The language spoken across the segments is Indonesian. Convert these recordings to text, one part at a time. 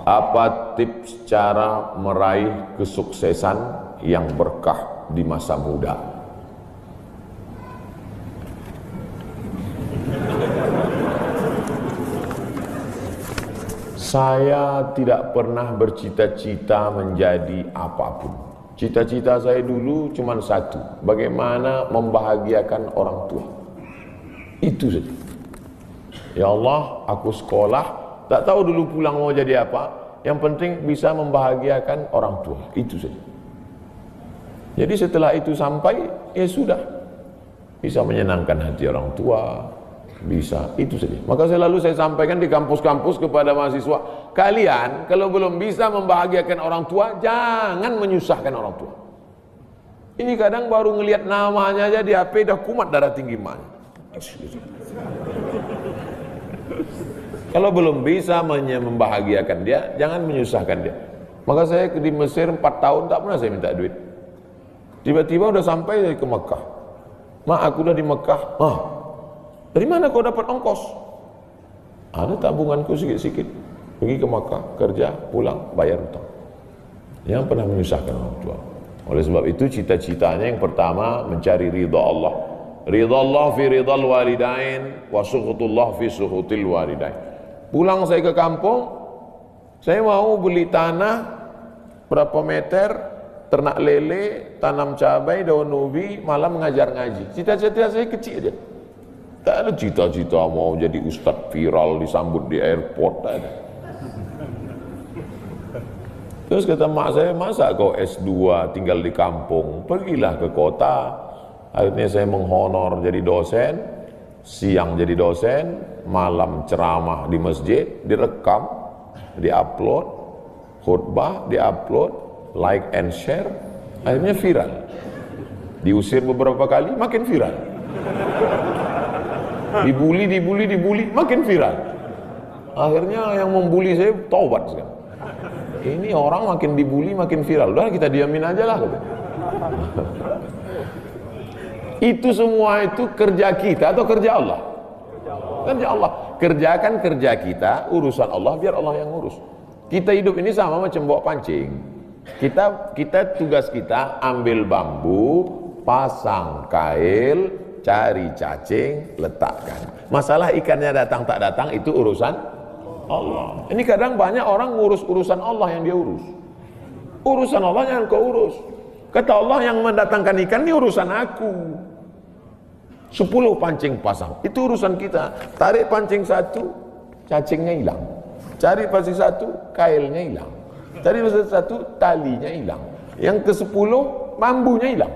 Apa tips cara meraih kesuksesan yang berkah di masa muda? Saya tidak pernah bercita-cita menjadi apapun. Cita-cita saya dulu cuma satu, bagaimana membahagiakan orang tua. Itu saja. Ya Allah, aku sekolah, tak tahu dulu pulang mau jadi apa. Yang penting bisa membahagiakan orang tua. Itu saja. Jadi setelah itu sampai, ya sudah. Bisa menyenangkan hati orang tua. Bisa, itu saja. Maka selalu saya sampaikan di kampus-kampus kepada mahasiswa, kalian kalau belum bisa membahagiakan orang tua, jangan menyusahkan orang tua. Ini kadang baru ngelihat namanya aja di HP dah kumat darah tinggi emaknya. Kalau belum bisa membahagiakan dia, jangan menyusahkan dia. Maka saya di Mesir 4 tahun tak pernah saya minta duit. Tiba-tiba udah sampai ke Mekah. Mak, aku udah di Mekah. Dari mana kau dapat ongkos? Ada tabunganku sikit-sikit. Pergi ke Mekah, kerja, pulang, bayar hutang. Jangan pernah menyusahkan orang tua. Oleh sebab itu cita-citanya yang pertama mencari ridha Allah. Ridha Allah fi ridhal walidain wa sukhutullah fi sukhutil walidain. Pulang saya ke kampung, saya mau beli tanah berapa meter, ternak lele, tanam cabai, daun ubi, malam mengajar ngaji. Cita-cita saya kecil aja. Tak ada cita-cita mau jadi ustadz viral disambut di airport, tak ada. Terus kata mak saya, masa kau S2 tinggal di kampung, pergilah ke kota. Akhirnya saya menghonor jadi dosen, siang jadi dosen, malam ceramah di masjid, direkam, diupload, khutbah diupload, like and share, akhirnya viral. Diusir beberapa kali, makin viral. Dibully, makin viral. Akhirnya yang membuli saya taubat sekarang. Ini orang makin dibully, makin viral. Udah kita diamin aja lah. Itu semua itu kerja kita atau kerja Allah? Kerja Allah. Kerjakan kerja kita, urusan Allah biar Allah yang ngurus. Kita hidup ini sama macam bawa pancing. Kita tugas kita ambil bambu, pasang kail, cari cacing, letakkan. Masalah ikannya datang tak datang itu urusan Allah. Ini kadang banyak orang ngurus urusan Allah yang dia urus. Urusan Allah yang kau urus. Kata Allah, yang mendatangkan ikan ini urusan aku. 10 pancing pasang, itu urusan kita. Tarik pancing 1, cacingnya hilang. Cari pancing 1, kailnya hilang. Cari pancing 1, talinya hilang. Yang ke-10, bambunya hilang.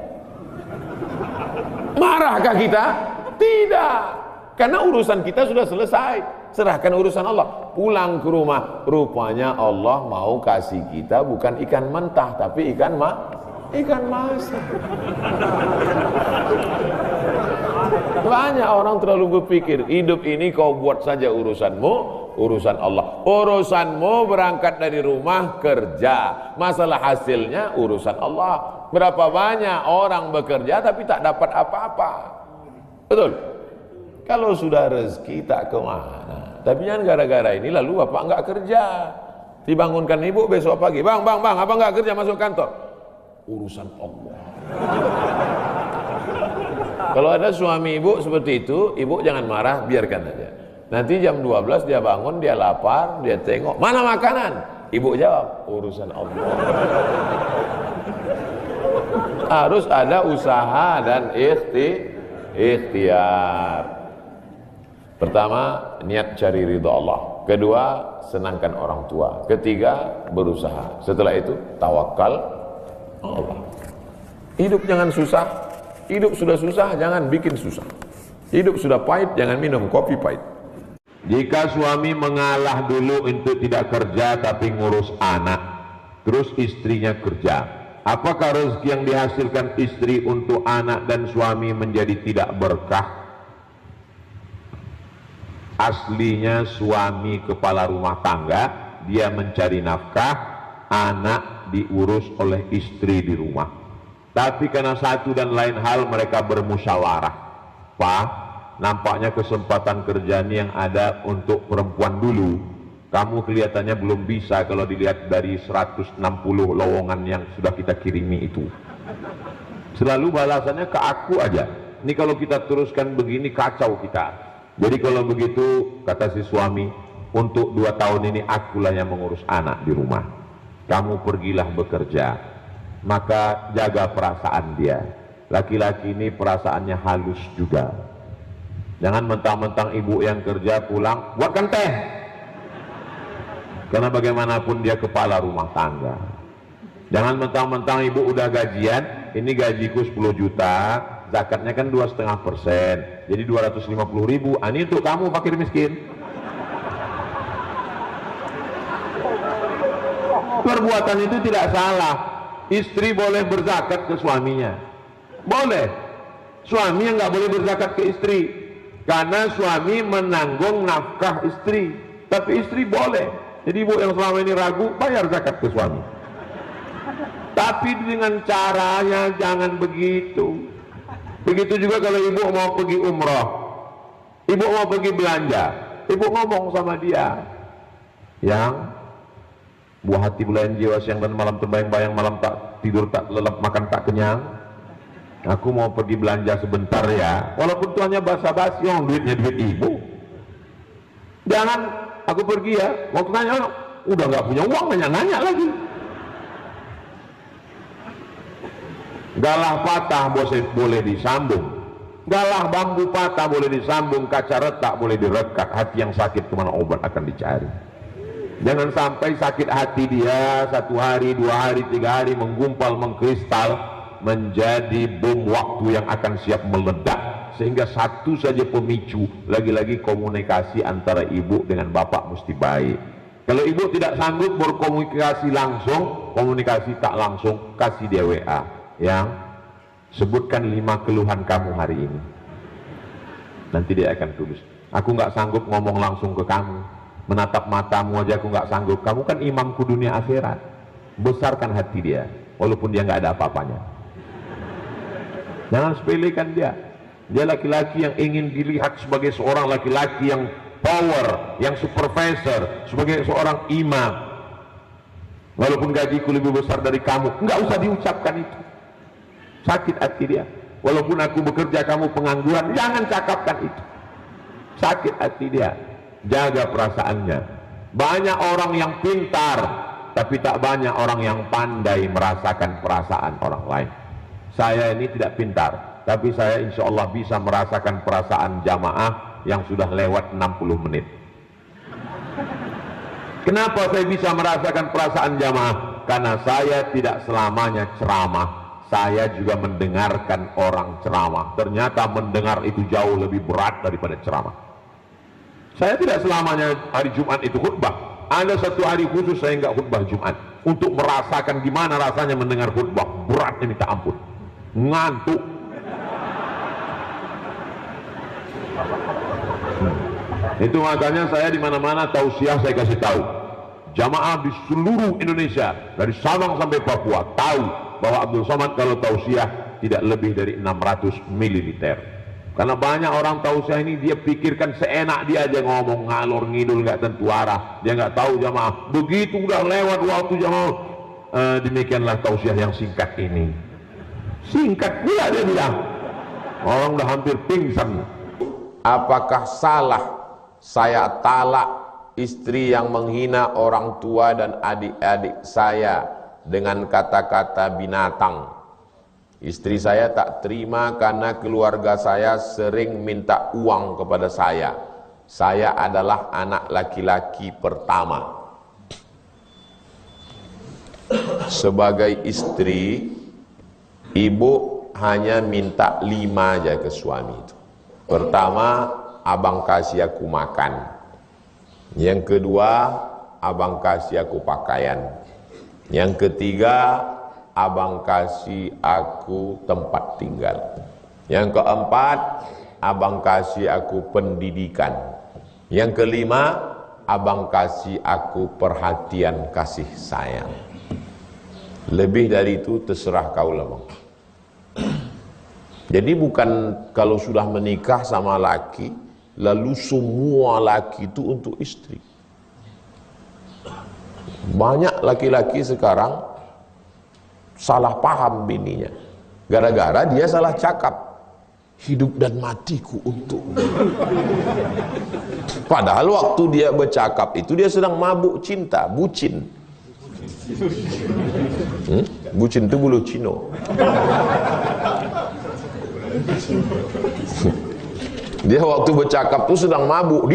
Marahkah kita? Tidak. Karena urusan kita sudah selesai. Serahkan urusan Allah. Pulang ke rumah, rupanya Allah mau kasih kita bukan ikan mentah, tapi ikan masak. Banyak orang terlalu berpikir, hidup ini kau buat saja urusanmu, urusan Allah. Urusanmu berangkat dari rumah kerja, masalah hasilnya urusan Allah. Berapa banyak orang bekerja tapi tak dapat apa-apa. Betul? Kalau sudah rezeki tak kemana. Tapi jangan gara-gara ini lalu bapak enggak kerja. Dibangunkan ibu besok pagi, bang, abang enggak kerja masuk kantor. Urusan Allah. Kalau ada suami ibu seperti itu, ibu jangan marah, biarkan aja. Nanti jam 12 dia bangun, dia lapar, dia tengok, mana makanan? Ibu jawab, urusan Allah. Harus ada usaha dan ikhtiar. Pertama, niat cari ridha Allah. Kedua, senangkan orang tua. Ketiga, berusaha. Setelah itu, tawakal Allah. Hidup jangan susah. Hidup sudah susah, jangan bikin susah. Hidup sudah pahit, jangan minum kopi pahit. Jika suami mengalah dulu untuk tidak kerja tapi ngurus anak, terus istrinya kerja, apakah rezeki yang dihasilkan istri untuk anak dan suami menjadi tidak berkah? Aslinya suami kepala rumah tangga, dia mencari nafkah, anak diurus oleh istri di rumah. Tapi karena satu dan lain hal mereka bermusyawarah, Pak, nampaknya kesempatan kerjaan yang ada untuk perempuan dulu. Kamu kelihatannya belum bisa kalau dilihat dari 160 lowongan yang sudah kita kirimi itu. Selalu balasannya ke aku aja. Ini kalau kita teruskan begini kacau kita. Jadi kalau begitu, kata si suami, untuk 2 tahun ini akulah yang mengurus anak di rumah. Kamu pergilah bekerja. Maka jaga perasaan dia. Laki-laki ini perasaannya halus juga. Jangan mentang-mentang ibu yang kerja pulang, buatkan teh. Karena bagaimanapun dia kepala rumah tangga. Jangan mentang-mentang ibu udah gajian, ini gajiku 10 juta, zakatnya kan 2,5%, jadi 250.000. Ini untuk kamu fakir miskin. Perbuatan itu tidak salah. Istri boleh berzakat ke suaminya, boleh. Suami yang nggak boleh berzakat ke istri, karena suami menanggung nafkah istri. Tapi istri boleh. Jadi ibu yang selama ini ragu, bayar zakat ke suami. Tapi dengan caranya jangan begitu. Begitu juga kalau ibu mau pergi umroh, ibu mau pergi belanja, ibu ngomong sama dia, yang buah hati belayan jiwa, siang dan malam terbayang-bayang, malam tak tidur, tak lelap, makan tak kenyang. Aku mau pergi belanja sebentar ya, walaupun itu hanya basa-basi, duitnya duit ibu. Jangan, aku pergi ya, waktu nanya, udah nggak punya uang, nanya-nanya lagi. Galah patah boleh disambung, galah bambu patah boleh disambung, kaca retak boleh direkat, hati yang sakit kemana obat akan dicari. Jangan sampai sakit hati dia 1 hari, 2 hari, 3 hari menggumpal, mengkristal menjadi bom waktu yang akan siap meledak. Sehingga satu saja pemicu, lagi-lagi komunikasi antara ibu dengan bapak mesti baik. Kalau ibu tidak sanggup berkomunikasi langsung, komunikasi tak langsung, kasih dia WA, yang sebutkan 5 keluhan kamu hari ini. Nanti dia akan tulis, aku nggak sanggup ngomong langsung ke kamu, menatap matamu aja aku nggak sanggup, kamu kan imamku dunia akhirat. Besarkan hati dia, walaupun dia nggak ada apa-apanya. Jangan sepelekan dia. Dia laki-laki yang ingin dilihat sebagai seorang laki-laki yang power, yang supervisor, sebagai seorang imam. Walaupun gajiku lebih besar dari kamu, nggak usah diucapkan itu. Sakit hati dia. Walaupun aku bekerja, kamu pengangguran, jangan cakapkan itu. Sakit hati dia. Jaga perasaannya. Banyak orang yang pintar, tapi tak banyak orang yang pandai merasakan perasaan orang lain. Saya ini tidak pintar, tapi saya insya Allah bisa merasakan perasaan jamaah yang sudah lewat 60 menit. Kenapa saya bisa merasakan perasaan jamaah? Karena saya tidak selamanya ceramah. Saya juga mendengarkan orang ceramah. Ternyata mendengar itu jauh lebih berat daripada ceramah. Saya tidak selamanya hari Jumat itu khutbah. Ada satu hari khusus saya nggak khutbah Jumat, untuk merasakan gimana rasanya mendengar khutbah. Beratnya minta ampun, ngantuk. Itu makanya saya di mana-mana tausiah saya kasih tahu. Jamaah di seluruh Indonesia dari Sabang sampai Papua tahu bahwa Abdul Somad kalau tausiah tidak lebih dari 600 ml. Karena banyak orang tausiah ini dia pikirkan seenak dia aja ngomong, ngalor ngidul, nggak tentu arah. Dia nggak tahu jamaah. Begitu udah lewat waktu jamaah, demikianlah tausiah yang singkat ini. Singkat pula dia bilang. Orang udah hampir pingsan. Apakah salah saya talak istri yang menghina orang tua dan adik-adik saya dengan kata-kata binatang? Istri saya tak terima karena keluarga saya sering minta uang kepada saya. Saya adalah anak laki-laki pertama. Sebagai istri, ibu hanya minta 5 aja ke suami itu. Pertama, abang kasih aku makan. Yang kedua, abang kasih aku pakaian. Yang ketiga, abang kasih aku tempat tinggal. Yang keempat, abang kasih aku pendidikan. Yang kelima, abang kasih aku perhatian kasih sayang. Lebih dari itu terserah kau lah bang. Jadi bukan kalau sudah menikah sama laki, lalu semua laki itu untuk istri. Banyak laki-laki sekarang salah paham bininya, gara-gara dia salah cakap, hidup dan matiku untukmu. Padahal waktu dia bercakap itu dia sedang mabuk cinta, bucin. Bucin itu bulu cino. Dia waktu bercakap itu sedang mabuk,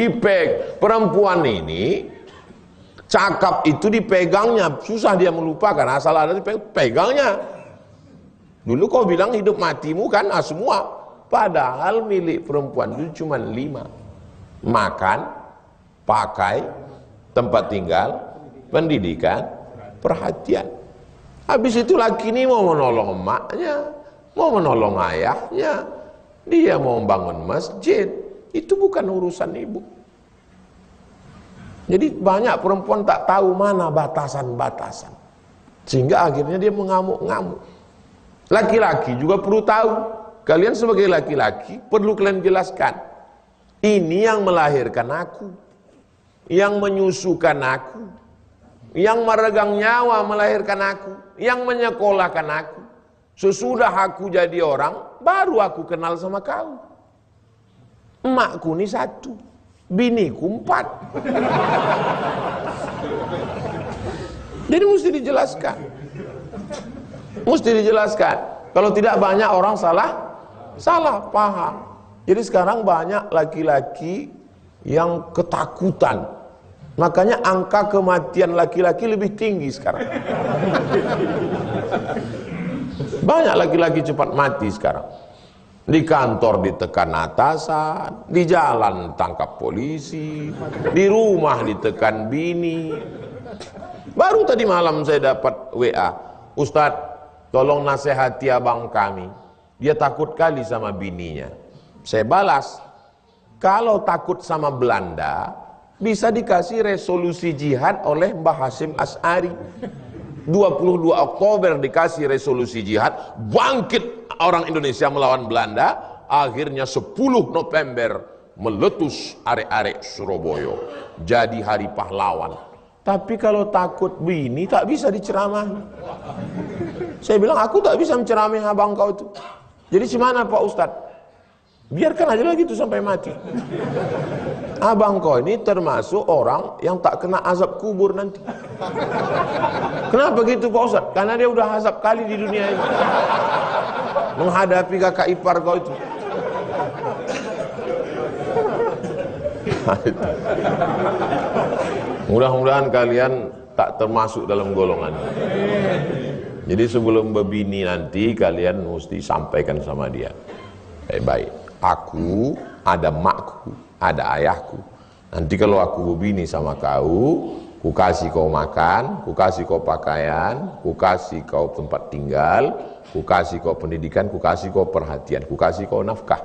perempuan ini cakap itu dipegangnya, susah dia melupakan, asal ada dipegangnya. Dulu kau bilang hidup matimu kan, semua. Padahal milik perempuan itu cuma 5. Makan, pakai, tempat tinggal, pendidikan, perhatian. Habis itu laki ini mau menolong emaknya, mau menolong ayahnya, dia mau membangun masjid. Itu bukan urusan ibu. Jadi banyak perempuan tak tahu mana batasan-batasan, sehingga akhirnya dia mengamuk-ngamuk. Laki-laki juga perlu tahu. Kalian sebagai laki-laki perlu kalian jelaskan, ini yang melahirkan aku, yang menyusukan aku, yang meregang nyawa melahirkan aku, yang menyekolahkan aku. Sesudah aku jadi orang, baru aku kenal sama kau. Emakku ini 1, biniku 4. Jadi mesti dijelaskan. Mesti dijelaskan. Kalau tidak banyak orang salah paham. Jadi sekarang banyak laki-laki yang ketakutan. Makanya angka kematian laki-laki lebih tinggi sekarang. Banyak laki-laki cepat mati sekarang. Di kantor ditekan atasan, di jalan tangkap polisi, di rumah ditekan bini. Baru tadi malam saya dapat WA, Ustadz, tolong nasihati abang kami, dia takut kali sama bininya. Saya balas, kalau takut sama Belanda, bisa dikasih resolusi jihad oleh Mbah Hasyim Asy'ari. 22 Oktober dikasih resolusi jihad, bangkit orang Indonesia melawan Belanda, akhirnya 10 November meletus arek-arek Surabaya, jadi hari pahlawan. Tapi kalau takut bini tak bisa diceramahi. Saya bilang, aku tak bisa menceramahi abang kau itu. Jadi gimana Pak Ustadz? Biarkan aja lah gitu sampai mati. Abang kau ini termasuk orang yang tak kena azab kubur nanti. Kenapa gitu Pak Ustadz? Karena dia udah azab kali di dunia ini, menghadapi kakak ipar kau itu. Mudah-mudahan kalian tak termasuk dalam golongan. Jadi sebelum berbini nanti kalian mesti sampaikan sama dia, baik-baik, aku ada makku, ada ayahku. Nanti kalau aku berbini sama kau, ku kasih kau makan, ku kasih kau pakaian, ku kasih kau tempat tinggal, ku kasih kau pendidikan, ku kasih kau perhatian, ku kasih kau nafkah.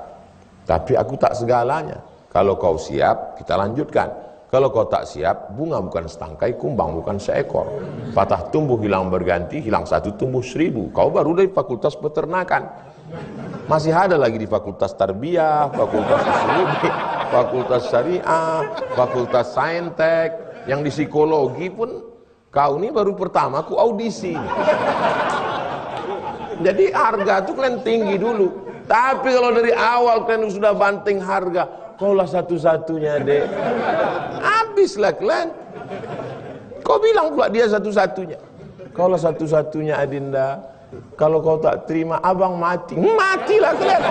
Tapi aku tak segalanya. Kalau kau siap, kita lanjutkan. Kalau kau tak siap, bunga bukan setangkai, kumbang bukan seekor. Patah tumbuh hilang berganti, hilang 1 tumbuh 1000. Kau baru dari fakultas peternakan. Masih ada lagi di fakultas tarbiyah, fakultas psikologi, fakultas syariah, fakultas saintek, yang di psikologi pun kau ini baru pertama ku audisi. Jadi harga tuh kalian tinggi dulu. Tapi kalau dari awal kalian sudah banting harga, kaulah satu-satunya dek, habislah kalian. Kau bilang pula dia satu-satunya. Kaulah satu-satunya Adinda. Kalau kau tak terima, abang mati. Matilah kalian.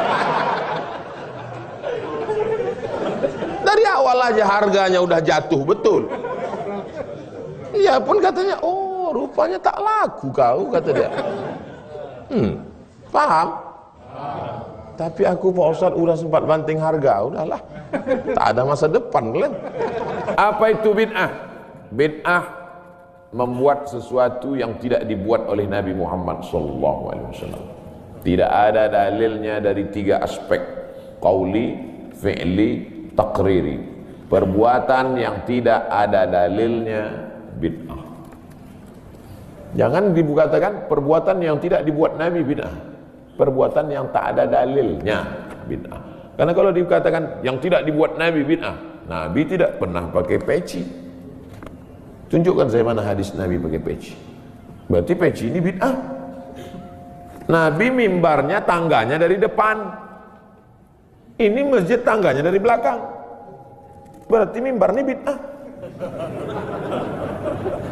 Dari awal aja harganya udah jatuh betul. Dia pun katanya, oh rupanya tak laku kau, kata dia. Paham? Tapi aku Pak Ustadz udah sempat banting harga, udahlah, tak ada masa depan kalian. Apa itu bid'ah? Bid'ah membuat sesuatu yang tidak dibuat oleh Nabi Muhammad SAW. Tidak ada dalilnya dari 3 aspek: qauli, fi'li, taqriri. Perbuatan yang tidak ada dalilnya bid'ah. Jangan dikatakan perbuatan yang tidak dibuat Nabi bid'ah. Perbuatan yang tak ada dalilnya bid'ah. Karena kalau dikatakan yang tidak dibuat Nabi bid'ah, Nabi tidak pernah pakai peci. Tunjukkan saya mana hadis Nabi pakai peci. Berarti peci ini bid'ah. Nabi mimbarnya tangganya dari depan. Ini masjid tangganya dari belakang. Berarti mimbar ini bid'ah.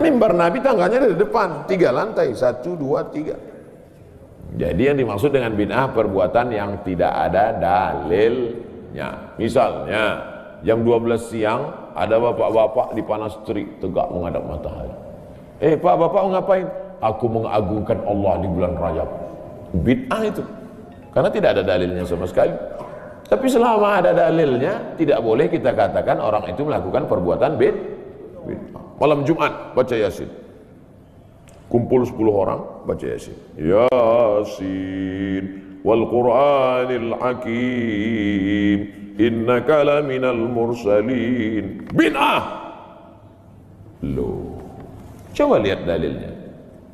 Mimbar Nabi tangganya dari depan, 3 lantai, 1, 2, 3. Jadi yang dimaksud dengan bid'ah perbuatan yang tidak ada dalilnya. Misalnya jam 12 siang ada bapak-bapak di panas terik tegak menghadap matahari. Pak, bapak mau ngapain? Aku mengagungkan Allah di bulan Rajab. Bid'ah itu, karena tidak ada dalilnya sama sekali. Tapi selama ada dalilnya, tidak boleh kita katakan orang itu melakukan perbuatan bid'ah. Malam Jumat baca Yasin, kumpul 10 orang baca Yasin. Yasin wal Qur'anil Hakim innaka laminal mursalin. Bid'ah. Loh, coba lihat dalilnya.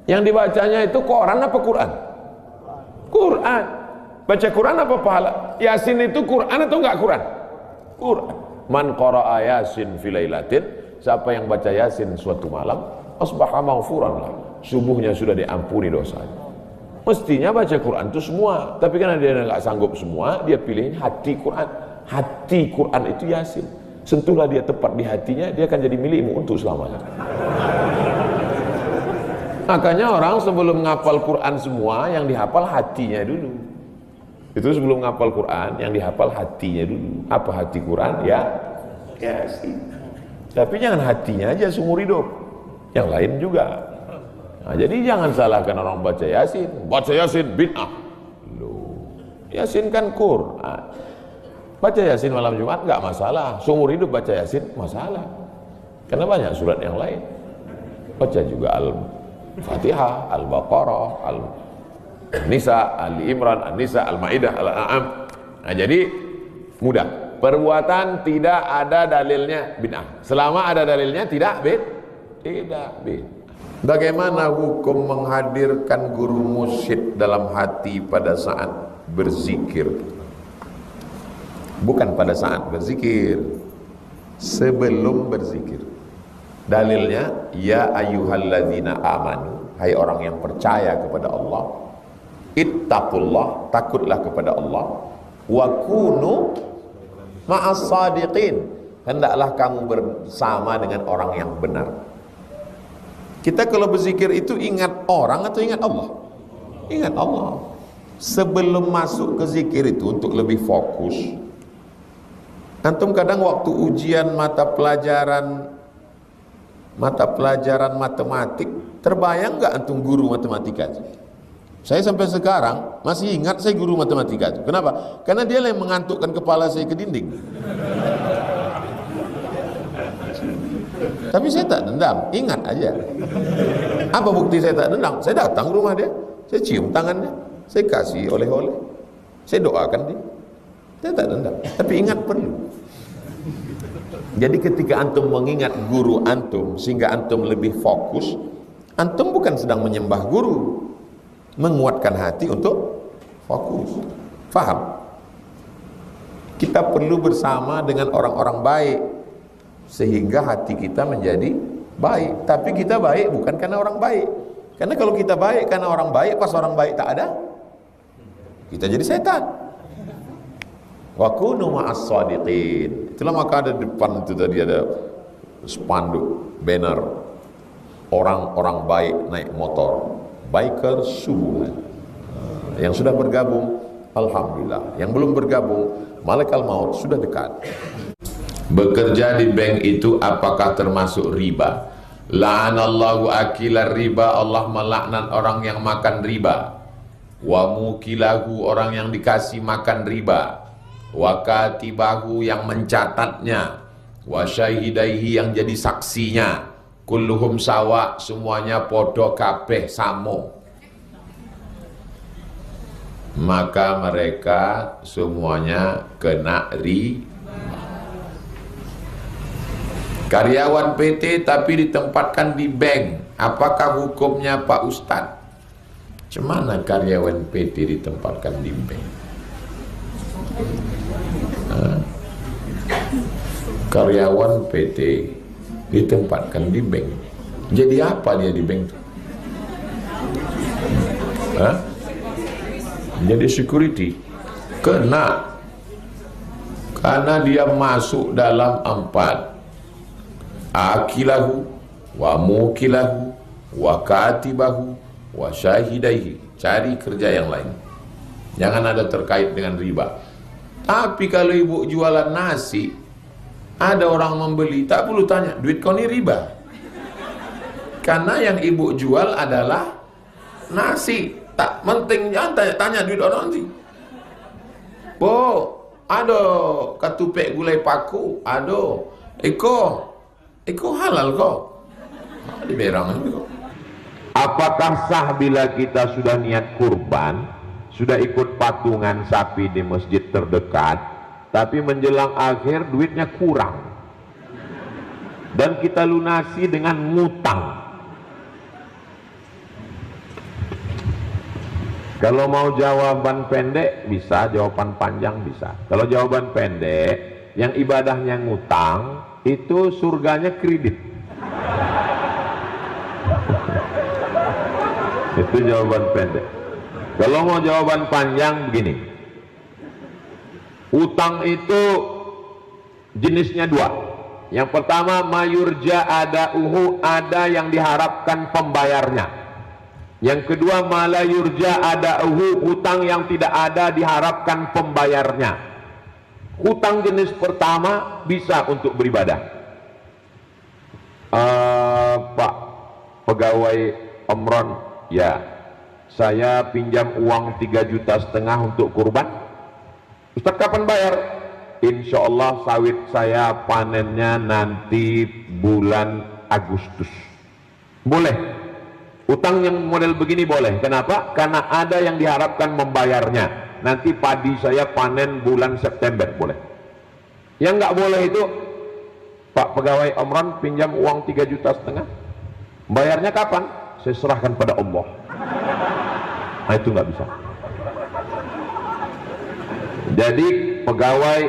Yang dibacanya itu Quran apa Quran? Quran. Baca Quran apa pahala? Yasin itu Quran atau enggak Quran? Quran. Man qara'a Yasin fi lailatin, siapa yang baca Yasin suatu malam, asbaha maghfuran lah, subuhnya sudah diampuni dosanya. Mestinya baca Quran itu semua, tapi karena dia enggak sanggup semua, dia pilih hati Quran. Hati Quran itu Yasin. Sentuhlah dia tepat di hatinya, dia akan jadi milikmu untuk selamanya. Makanya orang sebelum menghafal Quran semua, yang dihafal hatinya dulu. Itu sebelum menghafal Quran, yang dihafal hatinya dulu. Apa hati Quran? Ya, Yasin. Tapi jangan hatinya aja seumur hidup, yang lain juga. Nah, jadi jangan salahkan orang baca Yasin. Baca Yasin bid'ah. Loh, Yasin kan Quran. Baca Yasin malam Jumat nggak masalah. Seumur hidup baca Yasin masalah. Karena banyak surat yang lain. Baca juga Al-Fatihah, Al-Baqarah, Al-Nisa, Ali Imran, An-Nisa, Al-Maidah, Al-An'am. Nah, jadi mudah. Perbuatan tidak ada dalilnya bid'ah. Selama ada dalilnya tidak bid'ah. Bagaimana hukum menghadirkan guru mursyid dalam hati pada saat berzikir? Bukan pada saat berzikir, sebelum berzikir. Dalilnya, ya ayyuhalladzina amanu, hai orang yang percaya kepada Allah, ittaqullah, takutlah kepada Allah, wa kunu ma'as sadiqin, hendaklah kamu bersama dengan orang yang benar. Kita kalau berzikir itu ingat orang atau ingat Allah? Ingat Allah. Sebelum masuk ke zikir itu untuk lebih fokus, antum kadang waktu ujian mata pelajaran matematik, terbayang nggak antum guru matematika? Saya sampai sekarang masih ingat saya guru matematika. Kenapa? Karena dia yang mengantukkan kepala saya ke dinding. Tapi saya tak dendam, ingat aja. Apa bukti saya tak dendam? Saya datang ke rumah dia, saya cium tangannya, saya kasih oleh-oleh, saya doakan dia. Saya tak dendam, tapi ingat perlu. Jadi ketika antum mengingat guru antum sehingga antum lebih fokus, antum bukan sedang menyembah guru, menguatkan hati untuk fokus. Faham? Kita perlu bersama dengan orang-orang baik sehingga hati kita menjadi baik. Tapi kita baik bukan karena orang baik. Karena kalau kita baik karena orang baik, pas orang baik tak ada, kita jadi setan. Wa kunu ma'as shadiqin. Itulah maka ada di depan itu tadi ada spanduk, banner, orang-orang baik naik motor, biker subuhan. Yang sudah bergabung, alhamdulillah. Yang belum bergabung, malaikat maut sudah dekat. Bekerja di bank itu apakah termasuk riba? La'anallahu akilar riba, Allah melaknat orang yang makan riba. Wa mukilahu, orang yang dikasih makan riba. Wa katibahu, yang mencatatnya. Wa syahidaihi, yang jadi saksinya. Kulluhum sawa, semuanya podo kabeh samo. Maka mereka semuanya kena riba. Karyawan PT tapi ditempatkan di bank, apakah hukumnya Pak Ustadz? Cemana karyawan PT ditempatkan di bank? Karyawan PT ditempatkan di bank. Jadi apa dia di bank itu? Hah? Jadi security. Karena dia masuk dalam 4: akilahu wa mukilahu wa katibahu wa syahidaihi. Cari kerja yang lain, jangan ada terkait dengan riba. Tapi kalau ibu jualan nasi, ada orang membeli, tak perlu tanya, duit kau ini riba. Karena yang ibu jual adalah nasi. Tak penting, jangan tanya duit orang nanti. Po, ada katupek gulai paku, ada. Eko halal kok. Di berang kok. Apakah sah bila kita sudah niat kurban, sudah ikut patungan sapi di masjid terdekat, tapi menjelang akhir duitnya kurang dan kita lunasi dengan ngutang? Kalau mau jawaban pendek bisa, jawaban panjang bisa. Kalau jawaban pendek, yang ibadahnya ngutang itu surganya kredit. Itu jawaban pendek. Kalau mau jawaban panjang begini, utang itu jenisnya 2. Yang pertama, mayurja adauhu, ada yang diharapkan pembayarnya. Yang kedua, malayurja adauhu, utang yang tidak ada diharapkan pembayarnya. Utang jenis pertama bisa untuk beribadah. Pak pegawai Omron, ya, saya pinjam uang 3,5 juta untuk kurban. Ustaz, kapan bayar? Insya Allah sawit saya panennya nanti bulan Agustus. Boleh. Utang yang model begini boleh. Kenapa? Karena ada yang diharapkan membayarnya. Nanti padi saya panen bulan September. Boleh. Yang nggak boleh itu, Pak pegawai Omron pinjam uang 3,5 juta. Bayarnya kapan? Saya serahkan pada Allah. Nah, itu nggak bisa. Jadi pegawai,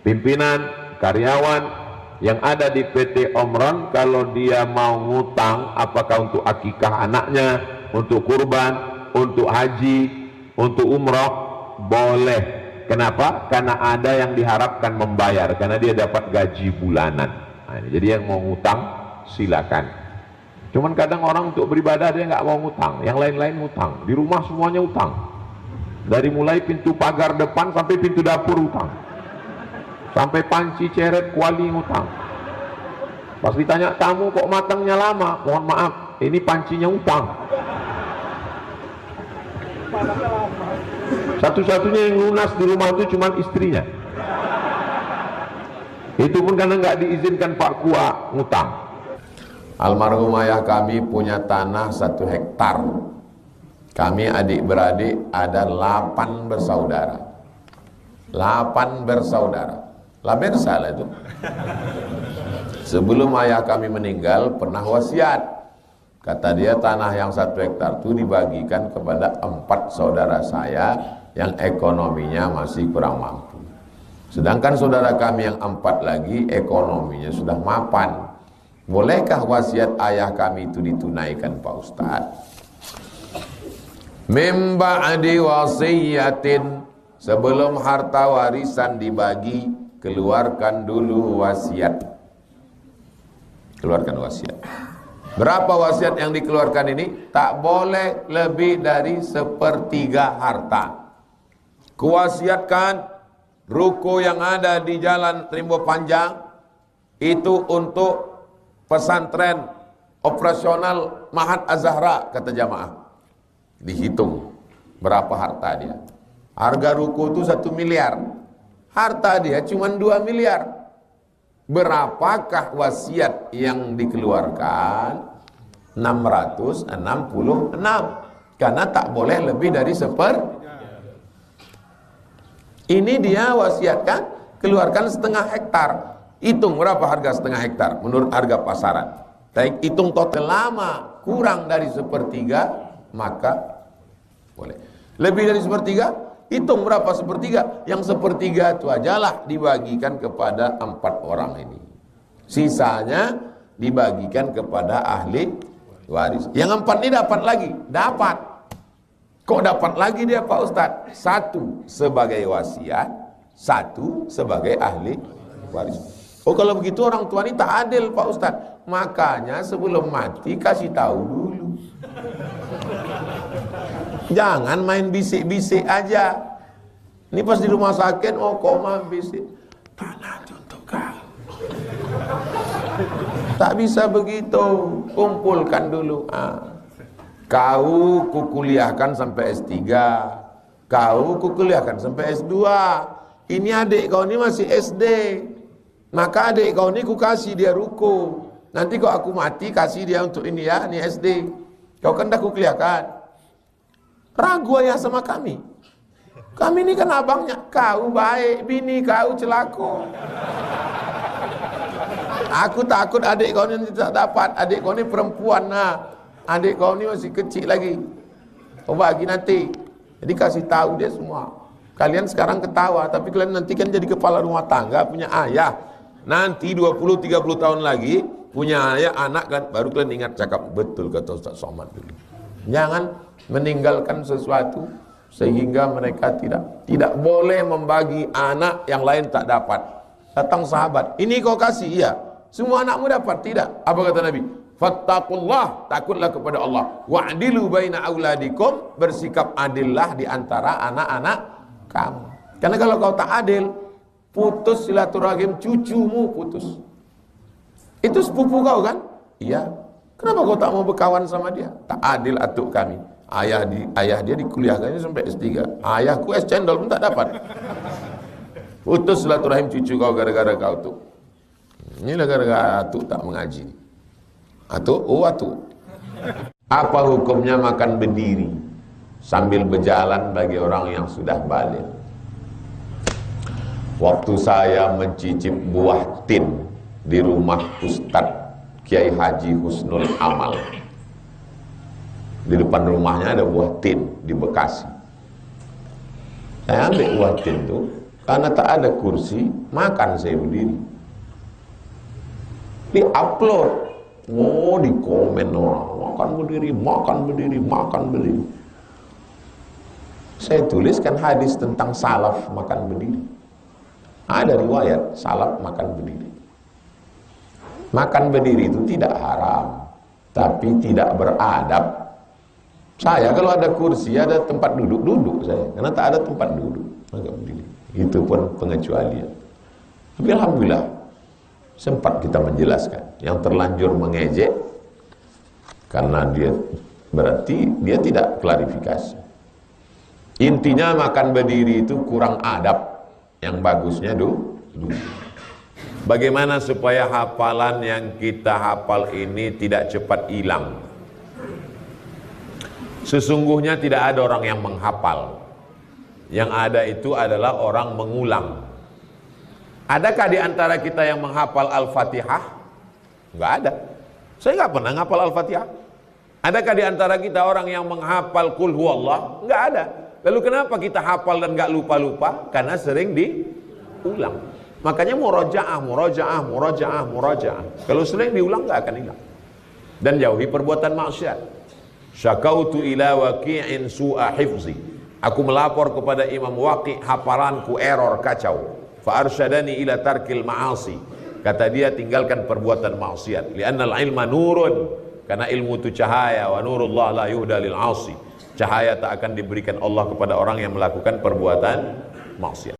pimpinan, karyawan yang ada di PT Omron, kalau dia mau ngutang, apakah untuk akikah anaknya, untuk kurban, untuk haji, untuk umroh, boleh. Kenapa? Karena ada yang diharapkan membayar, karena dia dapat gaji bulanan. Nah, jadi yang mau ngutang silakan. Cuman kadang orang untuk beribadah dia nggak mau ngutang, yang lain-lain ngutang. Di rumah semuanya utang. Dari mulai pintu pagar depan sampai pintu dapur utang. Sampai panci, ceret, kuali utang. Pas ditanya tamu, kok matangnya lama? Mohon maaf, ini pancinya utang. Satu-satunya yang lunas di rumah itu cuma istrinya. Itu pun karena nggak diizinkan Pak Kua ngutang. Almarhum ayah kami punya tanah 1 hektar. Kami adik-beradik ada 8 bersaudara. 8 bersaudara. Lah bersalah itu. Sebelum ayah kami meninggal pernah wasiat. Kata dia, tanah yang 1 hektar itu dibagikan kepada 4 saudara saya yang ekonominya masih kurang mampu. Sedangkan saudara kami yang 4 lagi ekonominya sudah mapan. Bolehkah wasiat ayah kami itu ditunaikan, Pak Ustadz? Mim ba'di wasiyatin, sebelum harta warisan dibagi, keluarkan dulu wasiat. Keluarkan wasiat. Berapa wasiat yang dikeluarkan ini? Tak boleh lebih dari 1/3 harta. Kuwasiatkan ruko yang ada di Jalan Rimbo Panjang itu untuk pesantren operasional Mahat Az-Zahra, kata jamaah. Dihitung berapa harta dia. Harga ruko itu 1 miliar. Harta dia cuma 2 miliar. Berapakah wasiat yang dikeluarkan? 666. Karena tak boleh lebih dari 1/3. Ini dia wasiatkan, keluarkan 1/2 hektar. Hitung berapa harga 1/2 hektar menurut harga pasaran. Hitung total, lama kurang dari 1/3 maka boleh. Lebih dari 1/3, hitung berapa 1/3. Yang 1/3 itu ajalah dibagikan kepada 4 orang ini. Sisanya dibagikan kepada ahli waris. Yang 4 ini dapat lagi, dapat. Kok dapat lagi dia Pak Ustadz? 1 sebagai wasiat, 1 sebagai ahli waris. Oh kalau begitu orang tua ini tak adil Pak Ustadz. Makanya sebelum mati kasih tahu dulu. Jangan main bisik-bisik aja. Ini pas di rumah sakit, oh kok main bisik. Tanah untuk kau. Tak bisa begitu. Kumpulkan dulu. Kau kukuliahkan sampai S3. Kau kukuliahkan sampai S2. Ini adik kau ini masih SD. Maka adik kau ini ku kasih dia ruko. Nanti kau aku mati kasih dia untuk ini ya, ini SD. Kau kan dah kukuliahkan. Ragu ayah sama kami. Kami ini kan abangnya. Kau baik, bini kau celaka. Aku takut adik kau ini tidak dapat. Adik kau ini perempuan. Adik kau ini masih kecil lagi. Kau bagi nanti. Jadi kasih tahu dia semua. Kalian sekarang ketawa, tapi kalian nanti kan jadi kepala rumah tangga, punya ayah. Nanti 20-30 tahun lagi punya ayah, anak kan, baru kalian ingat cakap betul kata Ustaz Somad dulu. Jangan meninggalkan sesuatu sehingga mereka tidak boleh membagi anak yang lain tak dapat. Datang sahabat, ini kau kasih, iya. Semua anakmu dapat, tidak. Apa kata Nabi? Fattaqullah, takutlah kepada Allah. Wa'dilu baina auladikum, bersikap adillah di antara anak-anak kamu. Karena kalau kau tak adil, putus silaturahim, cucumu putus. Itu sepupu kau kan? Iya. Kenapa kau tak mau berkawan sama dia? Tak adil atuk kami. Ayah dia dikuliahkannya sampai S3. Ayahku S cendol pun tak dapat. Putus silaturahim cucu kau gara-gara kau tuh. Inilah gara-gara atuk tak mengaji. Atuk. Apa hukumnya makan berdiri sambil berjalan bagi orang yang sudah balik? Waktu saya mencicip buah tin di rumah Ustadz Kiai Haji Husnul Amal, di depan rumahnya ada buah tin di Bekasi. Saya ambil buah tin itu karena tak ada kursi, makan saya berdiri. Di upload, di komen orang, makan berdiri. Saya tuliskan hadis tentang salaf makan berdiri. Ada riwayat salaf makan berdiri. Makan berdiri itu tidak haram, tapi tidak beradab. Saya kalau ada kursi, ada tempat duduk saya. Karena tak ada tempat duduk, makan berdiri. Itu pun pengecualian. Tapi alhamdulillah, sempat kita menjelaskan. Yang terlanjur mengejek, karena dia berarti dia tidak klarifikasi. Intinya makan berdiri itu kurang adab. Yang bagusnya duduk. Bagaimana supaya hafalan yang kita hafal ini tidak cepat hilang? Sesungguhnya tidak ada orang yang menghafal. Yang ada itu adalah orang mengulang. Adakah di antara kita yang menghafal Al-Fatihah? Enggak ada. Saya enggak pernah menghafal Al-Fatihah. Adakah di antara kita orang yang menghafal Qul Huwallah? Enggak ada. Lalu kenapa kita hafal dan enggak lupa-lupa? Karena sering diulang. Makanya murojaah. Kalau sering diulang nggak akan hilang. Dan jauhi perbuatan maksiat. Syakautu ila waqi'in su'a hifzi. Aku melapor kepada Imam Waqi' hafalanku error kacau. Fa arsyadani ila tarkil ma'asi. Kata dia tinggalkan perbuatan maksiat. Li'annal ilma nurun. Karena ilmu itu cahaya. Wa nurullah la yuhda lil 'asi. Cahaya tak akan diberikan Allah kepada orang yang melakukan perbuatan maksiat.